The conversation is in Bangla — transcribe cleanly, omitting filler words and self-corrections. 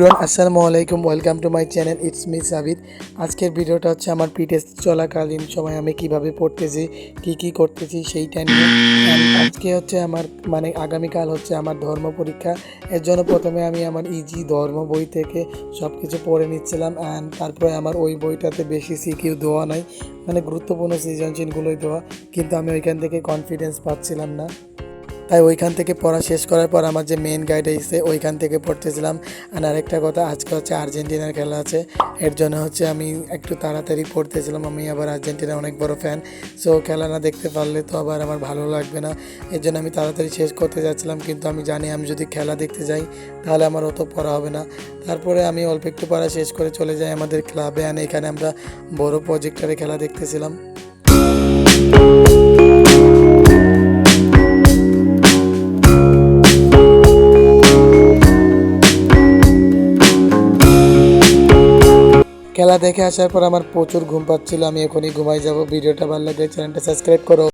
এভরিওয়ান আসসালামু আলাইকুম, welcome to my channel. It's me Sabit. আজকের ভিডিওটা হচ্ছে আমার টেস্ট চলাকালীন সময় আমি কিভাবে পড়তেছি, কি করতেছি সেইটা নিয়ে। আজকে হচ্ছে আমার আগামীকাল হচ্ছে আমার ধর্ম পরীক্ষা। এর জন্য প্রথমে আমি আমার ইজি ধর্ম বই থেকে সব কিছু পড়ে নিচ্ছিলাম। অ্যান্ড তারপরে আমার ওই বইটাতে বেশি সিকিউ দেওয়া নাই, গুরুত্বপূর্ণ সৃজনশীলগুলোই দেওয়া, কিন্তু আমি ওইখান থেকে কনফিডেন্স পাচ্ছিলাম না। তাই ওইখান থেকে পড়া শেষ করার পর আমার যে মেন গাইড এসে ওইখান থেকে পড়তেছিলাম। আর আরেকটা কথা, আজকে হচ্ছে আর্জেন্টিনার খেলা আছে, এর জন্য হচ্ছে আমি একটু তাড়াতাড়ি পড়তেছিলাম। আমি আবার আর্জেন্টিনার অনেক বড় ফ্যান, সো খেলা না দেখতে পারলে তো আবার আমার ভালো লাগবে না। এর জন্য আমি তাড়াতাড়ি শেষ করতে যাচ্ছিলাম, কিন্তু আমি জানি আমি যদি খেলা দেখতে যাই তাহলে আমার অত পড়া হবে না। তারপরে আমি অল্প একটু পড়া শেষ করে চলে যাই আমাদের ক্লাবে। আর এখানে আমরা বড় প্রজেক্টরে খেলা দেখতেছিলাম। খেলা দেখে আসার পর আমার প্রচুর ঘুম পাচ্ছিল। আমি এখনই ঘুমাই যাব। ভিডিওটা ভালো লাগলে চ্যানেলটা সাবস্ক্রাইব করো।